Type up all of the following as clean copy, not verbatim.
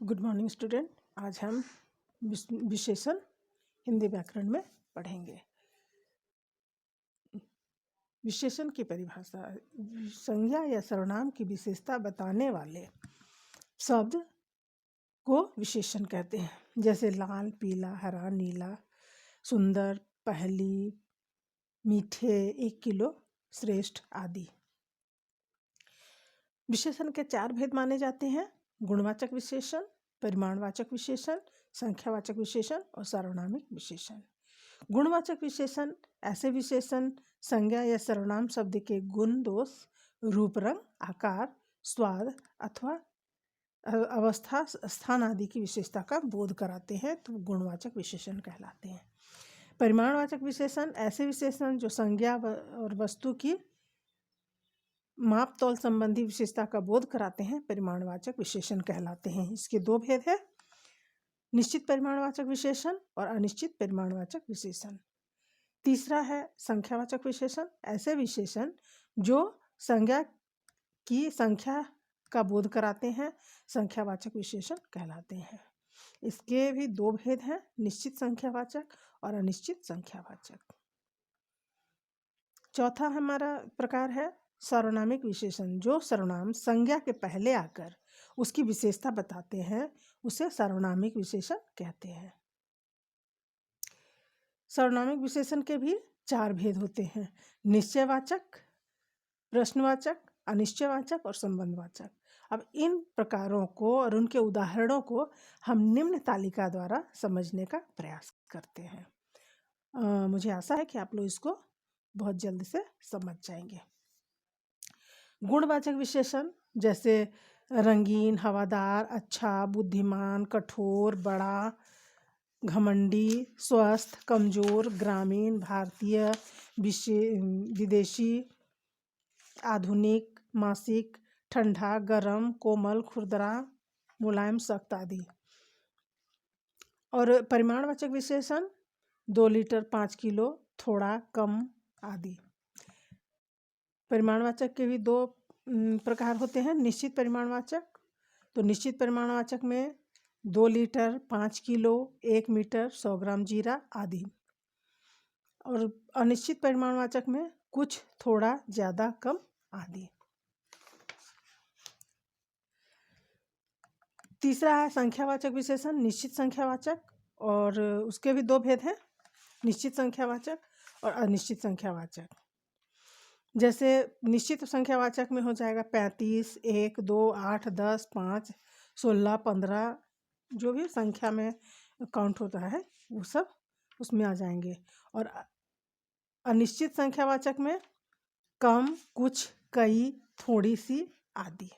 Good morning student. आज हम विशेषण हिंदी व्याकरण में पढ़ेंगे। विशेषण की परिभाषा: संज्ञा या सर्वनाम की विशेषता बताने वाले शब्द को विशेषण कहते हैं। जैसे लाल, पीला, हरा, नीला, सुंदर, पहली, मीठे, 1 किलो, श्रेष्ठ आदि। विशेषण के 4 भेद माने जाते हैं: गुणवाचक विशेषण, परिमाणवाचक विशेषण, संख्यावाचक विशेषण और सार्वनामिक विशेषण। गुणवाचक विशेषण ऐसे विशेषण संज्ञा या सर्वनाम शब्द के गुण, दोष, रूप, रंग, आकार, स्वाद अथवा अवस्था, स्थान आदि की विशेषता का बोध कराते हैं, तो गुणवाचक विशेषण कहलाते हैं। परिमाणवाचक विशेषण ऐसे विशेषण जो संज्ञा और वस्तु की माप तौल संबंधी विशेषता का बोध कराते हैं, परिमाणवाचक विशेषण कहलाते हैं। इसके 2 भेद हैं: निश्चित परिमाणवाचक विशेषण और अनिश्चित परिमाणवाचक विशेषण। तीसरा है संख्यावाचक विशेषण, ऐसे विशेषण जो संज्ञा की संख्या का बोध कराते हैं, संख्यावाचक विशेषण कहलाते हैं। इसके भी 2 भेद हैं: निश्चित संख्यावाचक और अनिश्चित संख्यावाचक। चौथा हमारा प्रकार है सार्वनामिक विशेषण, जो सर्वनाम संज्ञा के पहले आकर उसकी विशेषता बताते हैं, उसे सार्वनामिक विशेषण कहते हैं। सार्वनामिक विशेषण के भी 4 भेद होते हैं: निश्चयवाचक, प्रश्नवाचक, अनिश्चयवाचक और संबंधवाचक। अब इन प्रकारों को और उनके उदाहरणों को हम निम्न तालिका द्वारा समझने का प्रयास करते हैं। मुझे आशा है कि आप लोग इसको बहुत जल्द से समझ जाएंगे। गुणवाचक विशेषण जैसे रंगीन, हवादार, अच्छा, बुद्धिमान, कठोर, बड़ा, घमंडी, स्वस्थ, कमजोर, ग्रामीण, भारतीय, विदेशी, आधुनिक, मासिक, ठंडा, गरम, कोमल, खुरदरा, मुलायम, सख्त आदि। और परिमाणवाचक विशेषण 2 लीटर, 5 किलो, थोड़ा, कम आदि। परिमाणवाचक के भी 2 प्रकार होते हैं: निश्चित परिमाणवाचक, तो निश्चित परिमाणवाचक में 2 लीटर, 5 किलो, 1 मीटर, 100 ग्राम जीरा आदि। और अनिश्चित परिमाणवाचक में कुछ, थोड़ा, ज़्यादा, कम आदि। तीसरा है संख्यावाचक विशेषण, निश्चित संख्यावाचक, और उसके भी 2 भेद हैं: निश्चित संख्यावाचक और अनिश्चित संख्यावाचक। जैसे निश्चित संख्यावाचक में हो जाएगा 35, 1, 2, 8, 10, 5, 16, 15, जो भी संख्या में काउंट होता है वो सब उसमें आ जाएंगे। और अनिश्चित संख्यावाचक में कम, कुछ, कई, थोड़ी सी आदि।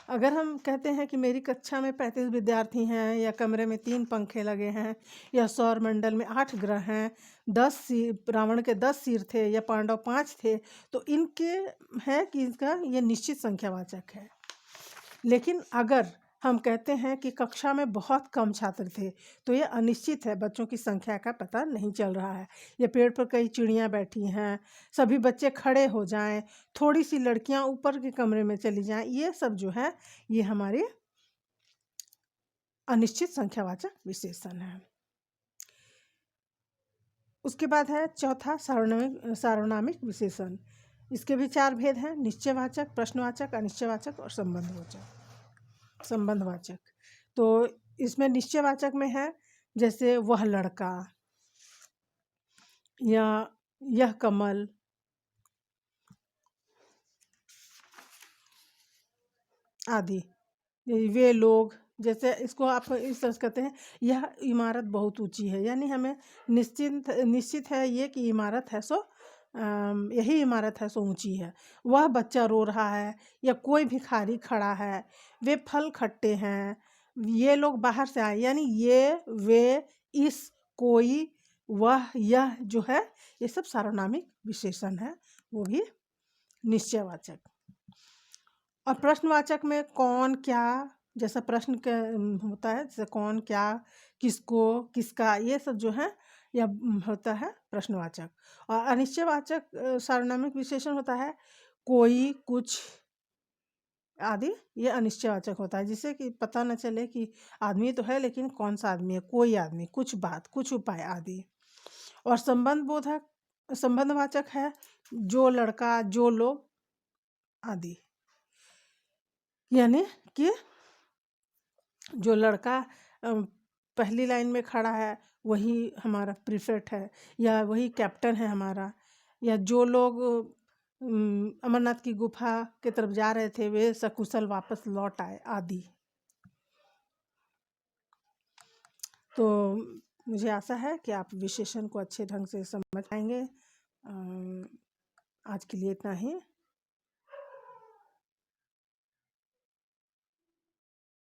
अगर हम कहते हैं कि मेरी कक्षा में 35 विद्यार्थी हैं, या कमरे में 3 पंखे लगे हैं, या सौर मंडल में 8 ग्रह हैं, 10 सिर, रावण के 10 सिर थे, या पांडव 5 थे, तो इनके है कि इसका ये निश्चित संख्यावाचक है। लेकिन अगर हम कहते हैं कि कक्षा में बहुत कम छात्र थे, तो ये अनिश्चित है, बच्चों की संख्या का पता नहीं चल रहा है। ये पेड़ पर कई चिड़ियाँ बैठी हैं, सभी बच्चे खड़े हो जाएं, थोड़ी सी लड़कियां ऊपर के कमरे में चली जाएं, ये सब जो है ये हमारे अनिश्चित संख्यावाचक विशेषण है। उसके बाद है चौथा सार्वनामिक विशेषण। इसके भी 4 भेद हैं: निश्चयवाचक, प्रश्नवाचक, अनिश्चयवाचक और संबंधवाचक। तो इसमें निश्चयवाचक में है जैसे वह लड़का, या यह कमल, आदि। वे लोग, जैसे इसको आप इस तरह कहते हैं, यह इमारत बहुत ऊंची है, यानी हमें निश्चित है ये कि इमारत है सो यही इमारत है सो ऊंची है। वह बच्चा रो रहा है, या कोई भिखारी खड़ा है, वे फल खट्टे हैं, ये लोग बाहर से आए, यानी ये, वे, इस, कोई, वह, यह जो है ये सब सार्वनामिक विशेषण है, वो भी निश्चयवाचक। और प्रश्नवाचक में कौन, क्या, जैसा प्रश्न होता है, जैसे कौन, क्या, किसको, किसका, ये सब जो है यह होता है प्रश्नवाचक। और अनिश्चयवाचक सार्वनामिक विशेषण होता है कोई, कुछ, आदि ये अनिश्चयवाचक होता है, जिससे कि पता न चले कि आदमी तो है लेकिन कौन सा आदमी है, कोई आदमी, कुछ बात, कुछ उपाय आदि। और संबंधवाचक है जो लड़का, जो लोग आदि, यानी कि जो लड़का पहली लाइन में खड़ा है वही हमारा प्रीफेक्ट है, या वही कैप्टन है हमारा, या जो लोग अमरनाथ की गुफा की तरफ जा रहे थे वे सकुशल वापस लौट आए आदि। तो मुझे आशा है कि आप विशेषण को अच्छे ढंग से समझ पाएंगे। आज के लिए इतना ही।